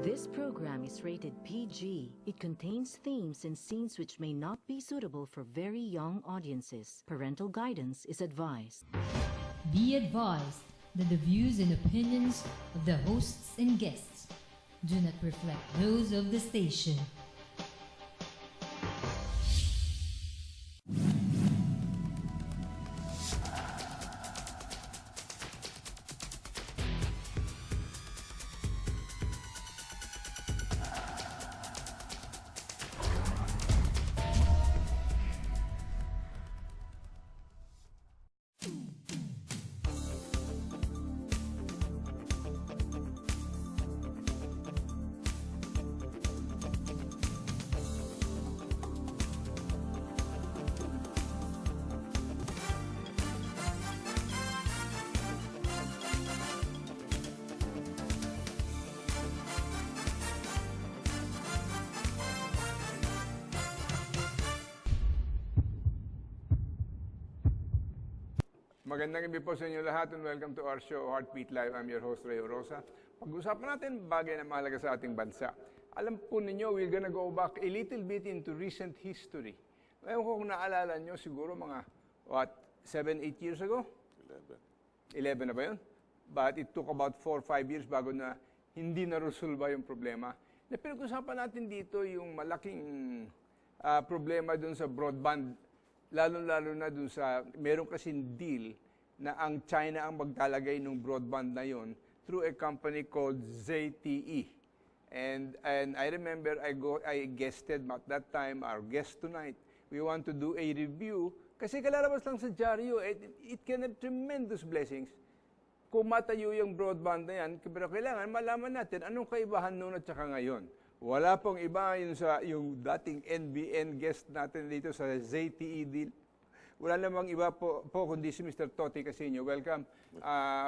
This program is rated PG. It contains themes and scenes which may not be suitable for very young audiences. Parental guidance is advised. Be advised that the views and opinions of the hosts and guests do not reflect those of the station. Magandang gabi po sa inyo lahat and welcome to our show, Heartbeat Live. I'm your host, Ray Orosa. Pag-usapan natin bagay na mahalaga sa ating bansa. Alam po ninyo, we're gonna go back a little bit into recent history. Ngayon ko kung naalala nyo, siguro mga, 7, 8 years ago? 11 na ba yun? But it took about 4, 5 years bago na hindi na-resolve yung problema. Na pinag-usapan natin dito yung malaking problema dun sa broadband, lalo-lalo na dun sa, meron kasing deal na ang China ang magtalagay ng broadband na yon through a company called ZTE. And I remember I guested at that time, our guest tonight, we want to do a review kasi kalalabas lang sa dyaryo, it can have tremendous blessings kung matayo yung broadband na yan, pero kailangan malaman natin anong kaibahan noon at saka ngayon. Wala pong iba yung dating NBN guest natin dito sa ZTE deal. Wala namang iba po kundi si Mr. Toti Casino. Welcome,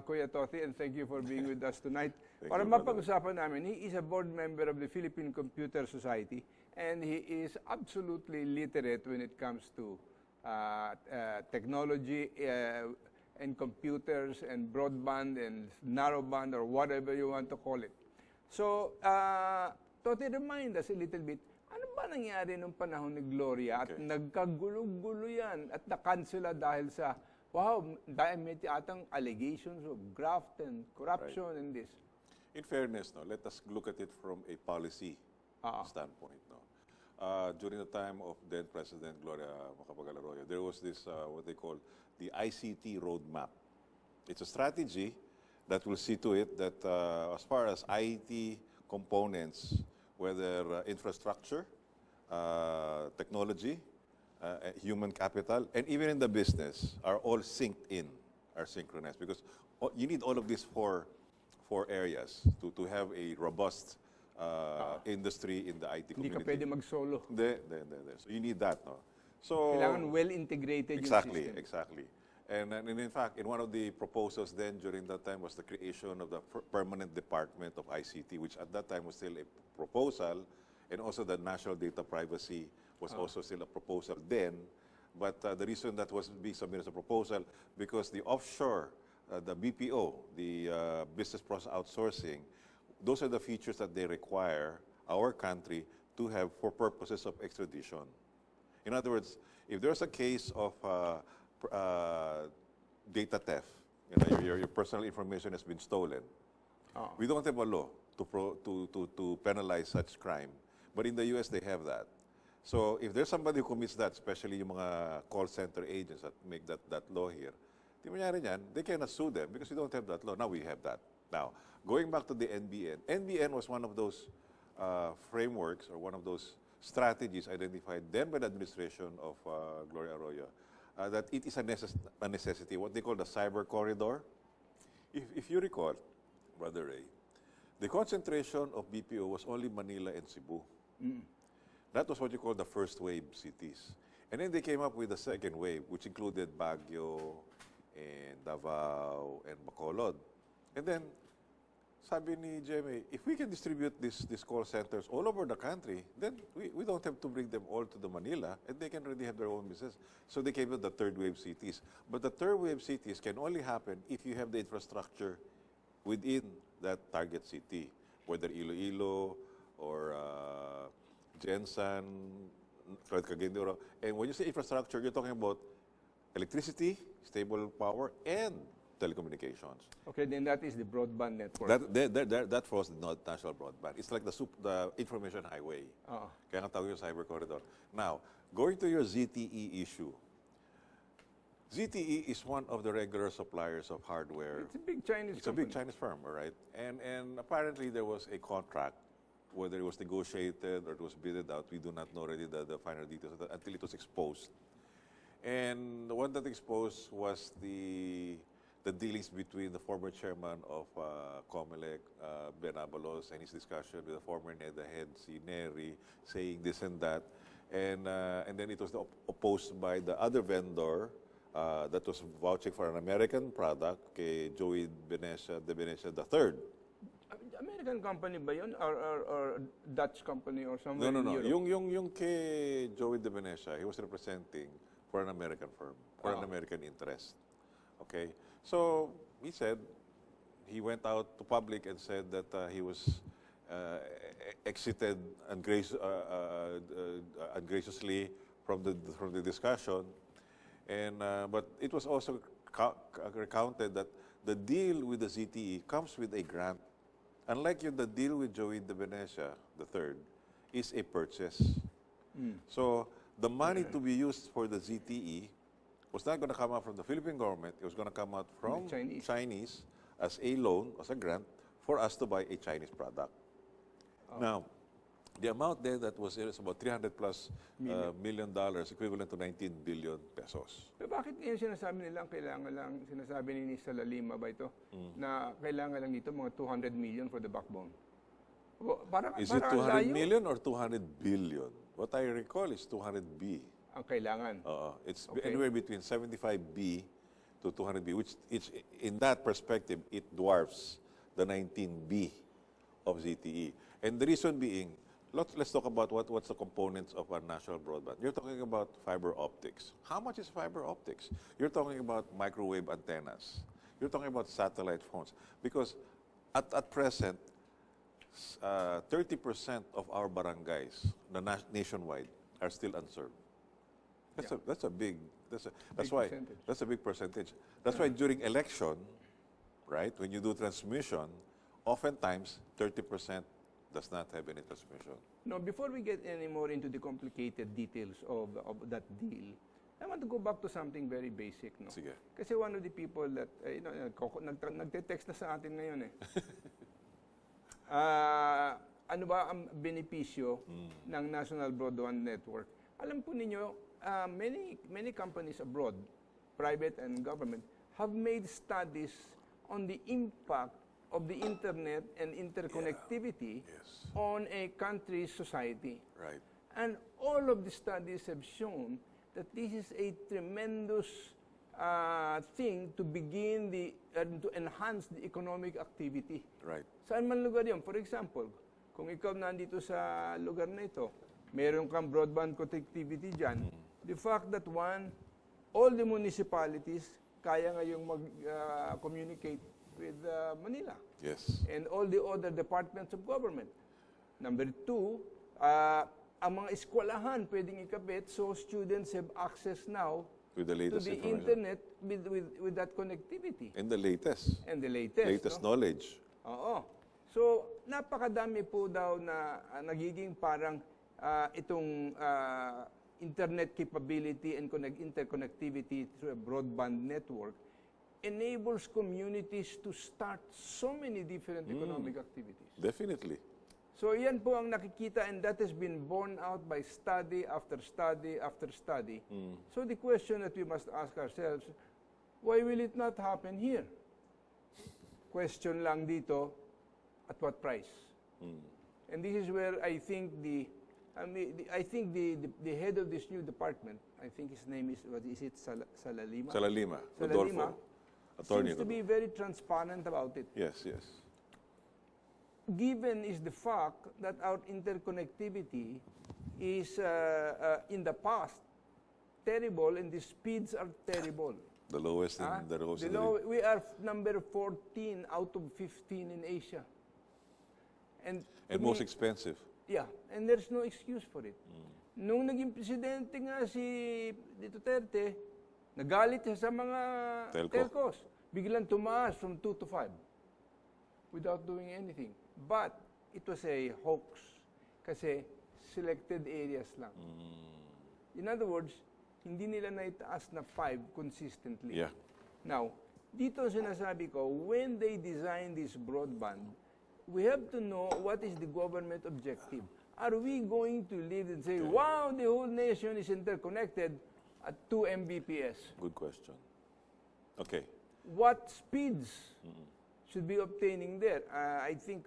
Kuya Toti, and thank you for being with us tonight. Para mapag-usapan namin, he is a board member of the Philippine Computer Society, and he is absolutely literate when it comes to technology and computers and broadband and narrowband or whatever you want to call it. So, Toti, remind us a little bit, ano ba nangyari nung panahon ni Gloria at nagkagulo-gulo yan at na-cancela dahil sa, dahil may atang allegations of graft and corruption and this. In fairness, no, let us look at it from a policy standpoint. No. During the time of then President Gloria Macapagal-Arroyo, there was this, what they call the ICT roadmap. It's a strategy that will see to it that as far as IT components, whether infrastructure, technology, human capital, and even in the business, are all synced in, are synchronized. Because you need all of these four areas to have a robust industry in the IT community. Hindi ka pwede mag-solo. So you need that. No? So, kailangan well-integrated yung system. Exactly. And in fact, in one of the proposals then during that time was the creation of the Permanent Department of ICT, which at that time was still a proposal, and also the National Data Privacy was also still a proposal then. But the reason that was being submitted as a proposal, because the offshore, the BPO, the business process outsourcing, those are the features that they require our country to have for purposes of extradition. In other words, if there's a case of data theft, your personal information has been stolen. We don't have a law to penalize such crime, but in the U.S. they have that. So if there's somebody who commits that, especially yung mga call center agents that make that law here, di mangyari niyan, they cannot sue them because we don't have that law. Now we have that. Now, going back to the NBN, NBN was one of those frameworks or one of those strategies identified then by the administration of Gloria Arroyo. That it is a necessity, what they call the cyber corridor. If you recall, Brother Ray, the concentration of BPO was only Manila and Cebu. That was what you call the first wave cities. And then they came up with the second wave, which included Baguio and Davao and Bacolod. And then, sabi ni GMA, if we can distribute these call centers all over the country, then we don't have to bring them all to the Manila, and they can already have their own business. So they came with the third wave cities. But the third wave cities can only happen if you have the infrastructure within that target city. whether Iloilo or Jensan, Cagayan. And when you say infrastructure, you're talking about electricity, stable power, and telecommunications. Okay, then that is the broadband network. That falls not national broadband. It's like the information highway. Kaya nga tawag yung cyber corridor. Now, going to your ZTE issue. ZTE is one of the regular suppliers of hardware. It's a big Chinese It's a big Chinese firm, all right? And apparently there was a contract, whether it was negotiated or it was bidded out, we do not know already the final details until it was exposed. And the one that exposed was the dealings between the former chairman of COMELEC, Ben Abalos, and his discussion with the former NEDA head, si Neri, saying this and that. And then it was opposed by the other vendor that was vouching for an American product, kay Joey de Venecia III. American company ba yun? Or Dutch company or somewhere No. in Europe? Yung kay Joey de Venecia, he was representing for an American firm, for an American interest. Okay? So, he said, he went out to public and said that he was exited ungraciously from the discussion. And but it was also recounted that the deal with the ZTE comes with a grant. Unlike the deal with Joey de Venecia III is a purchase. So the money to be used for the ZTE was not going to come out from the Philippine government. It was going to come out from Chinese as a loan, as a grant, for us to buy a Chinese product. Now, the amount there that was about $300+ million, equivalent to 19 billion pesos. Pero bakit yung sinasabi nilang kailangan lang, sinasabi ni Salalima ba ito, na kailangan lang dito mga 200 million for the backbone? Is it 200 million or 200 billion? What I recall is 200B. Ang kailangan? It's anywhere between 75B to 200B, which in that perspective, it dwarfs the 19B of ZTE. And the reason being, let's talk about what's the components of our national broadband. You're talking about fiber optics. How much is fiber optics? You're talking about microwave antennas. You're talking about satellite phones. Because at present, 30% of our barangays, nationwide, are still unserved. That's a big percentage. That's why during election, right, when you do transmission, oftentimes 30% does not have any transmission. No, before we get any more into the complicated details of that deal, I want to go back to something very basic. No? Sige. Kasi one of the people that, nagte-text na sa atin ngayon eh. Ano ba ang benepisyo ng National Broadband Network? Alam po ninyo, many companies abroad, private and government, have made studies on the impact of the internet and interconnectivity on a country's society. Right. And all of the studies have shown that this is a tremendous thing to begin to enhance the economic activity. Right. Saan man lugar yun? For example, kung ikaw nandito sa lugar na ito, meron kang broadband connectivity dyan, the fact that all the municipalities kaya ngayong mag-communicate with Manila. Yes. And all the other departments of government. Number two, ang mga eskwelahan pwedeng ikabit, so students have access now to the internet with that connectivity. And the latest. And the latest. Knowledge. Oo. So, napakadami po daw na nagiging parang itong internet capability and interconnectivity through a broadband network enables communities to start so many different economic activities. Definitely. So, yan po ang nakikita, and that has been borne out by study after study after study. So, the question that we must ask ourselves, why will it not happen here? Question lang dito, at what price? And this is where I think the head of this new department, I think his name is, what is it, Salalima? Salalima. Salalima seems to be very transparent about it. Yes. Given is the fact that our interconnectivity is, in the past, terrible, and the speeds are terrible. The lowest in the we are number 14 out of 15 in Asia. And most expensive. Yeah, and there's no excuse for it. Nung naging presidente nga si Duterte, nagalit siya sa mga telcos. Biglang tumaas from 2 to 5 without doing anything. But it was a hoax kasi selected areas lang. In other words, hindi nila naitaas na 5 consistently. Yeah. Now, dito sinasabi ko, when they design this broadband, we have to know what is the government objective. Are we going to live and say, wow, the whole nation is interconnected at 2 Mbps? Good question. Okay. What speeds should be obtaining there? I think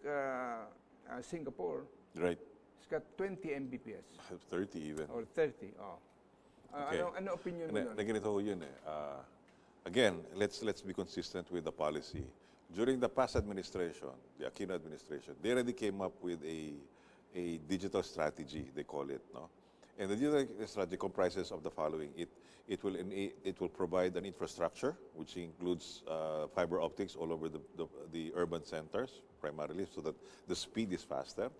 Singapore Right. has got 20 Mbps. 30 even. Or 30, oh. Okay. Ano opinion mo nun? Ganito ho yun eh. Again, let's be consistent with the policy. During the past administration, the Aquino administration, they already came up with a digital strategy, they call it, no? And the digital strategy comprises of the following. It will provide an infrastructure, which includes fiber optics all over the urban centers, primarily, so that the speed is faster.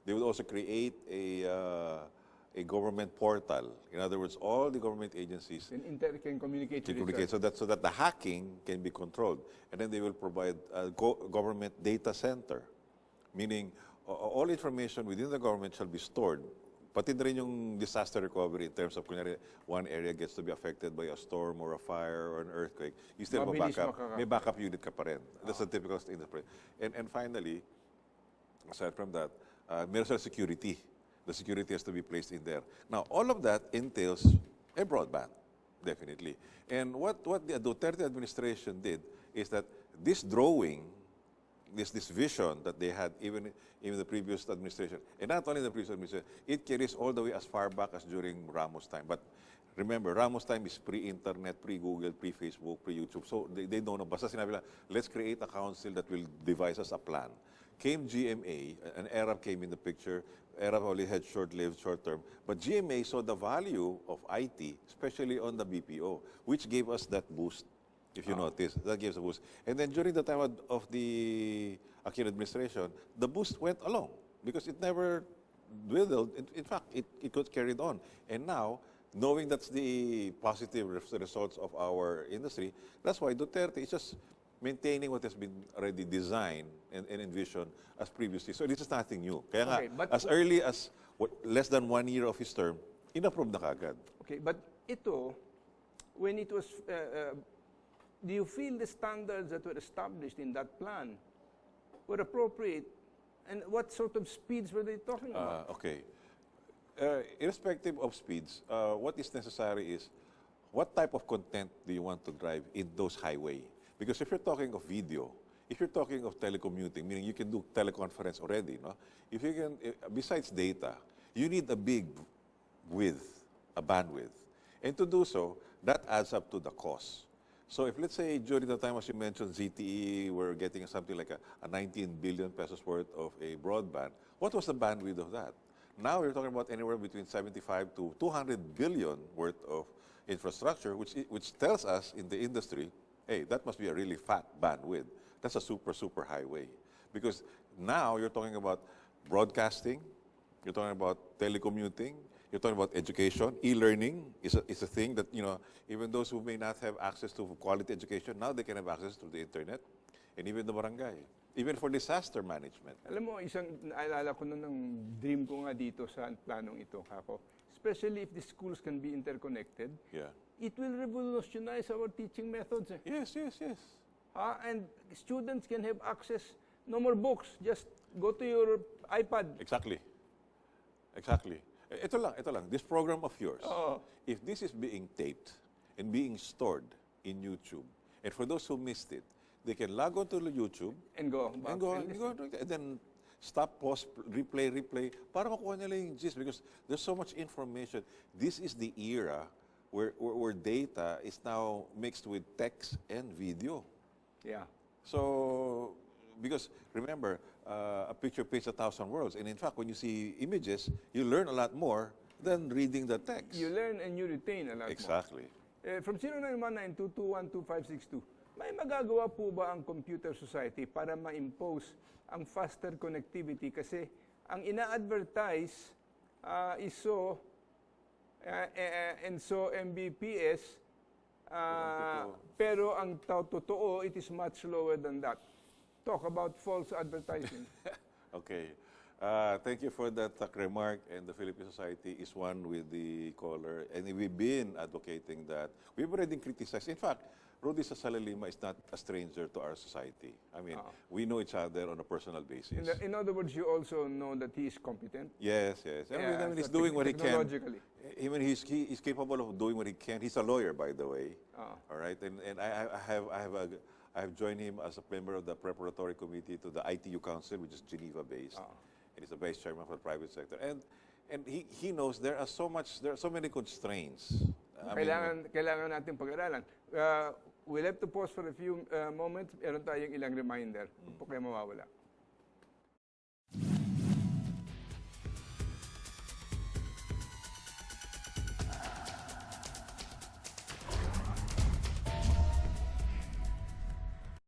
They will also create a government portal. In other words, all the government agencies can communicate with each so that the hacking can be controlled. And then they will provide a government data center, meaning all information within the government shall be stored. Pati na rin yung disaster recovery in terms of, kunyari, one area gets to be affected by a storm or a fire or an earthquake, you still have a backup. May backup unit ka pa rin. That's the typical thing. And finally, aside from that, meron security. The security has to be placed in there. Now, all of that entails a broadband, definitely. And what the Duterte administration did is that this drawing, this vision that they had even the previous administration, and not only the previous administration, it carries all the way as far back as during Ramos' time. But remember, Ramos' time is pre-internet, pre-Google, pre-Facebook, pre-YouTube. So they don't know. Basta sinabi lang, let's create a council that will devise us a plan. Came GMA, an Arab came in the picture. Arab only had short-lived, short-term. But GMA saw the value of IT, especially on the BPO, which gave us that boost. If you notice, that gives a boost. And then during the time of the Aquino administration, the boost went along because it never dwindled. In fact, it got carried on. And now, knowing that's the positive results of our industry, that's why Duterte is just maintaining what has been already designed and envisioned as previously. So this is nothing new. Kaya nga, as early as less than 1 year of his term, in-approve na kagad. Okay, but ito, when it was, do you feel the standards that were established in that plan were appropriate? And what sort of speeds were they talking about? Okay. Irrespective of speeds, what is necessary is, what type of content do you want to drive in those highway? Because if you're talking of video, if you're talking of telecommuting, meaning you can do teleconference already, no? If you can, besides data, you need a big width, a bandwidth. And to do so, that adds up to the cost. So if let's say during the time, as you mentioned, ZTE, we're getting something like a 19 billion pesos worth of a broadband, what was the bandwidth of that? Now we're talking about anywhere between 75 to 200 billion worth of infrastructure, which tells us in the industry, hey, that must be a really fat bandwidth. That's a super, super highway. Because now you're talking about broadcasting, you're talking about telecommuting, you're talking about education. E-learning is a thing that, you know, even those who may not have access to quality education, now they can have access to the internet and even the barangay. Even for disaster management. Alam mo, isang naalala ko nun ng dream ko nga dito sa planong ito, kako. Especially if the schools can be interconnected. Yeah. It will revolutionize our teaching methods. Yes. And students can have access, no more books, just go to your iPad. Exactly. Ito lang. This program of yours, if this is being taped and being stored in YouTube, and for those who missed it, they can log on to YouTube and go and then stop, pause, replay, para makuha nila yung gist because there's so much information. This is the era where data is now mixed with text and video. Yeah. So, because remember, a picture paints 1,000 words. And in fact, when you see images, you learn a lot more than reading the text. You learn and you retain a lot exactly. more. From 0919-221-2562, may magagawa po ba ang computer society para ma-impose ang faster connectivity? Kasi ang ina-advertise is so and so Mbps, pero ang totoo, it is much lower than that. Talk about false advertising. Okay. Thank you for that remark. And the Philippine Society is one with the caller. And we've been advocating that. We've already criticized. In fact, Rudy Sasalilima is not a stranger to our society. I mean, we know each other on a personal basis. In other words, you also know that he is competent. Yes, yes. I mean, he's so doing what he can. Technologically. I mean, he's capable of doing what he can. He's a lawyer, by the way. All right, and I have joined him as a member of the preparatory committee to the ITU Council, which is Geneva-based, and he's the vice chairman for the private sector. And he knows there are so many constraints. Kailangan natin pag-aralan. We'll have to pause for a few moments. Meron tayong ilang reminder. Huwag po kayo mawawala.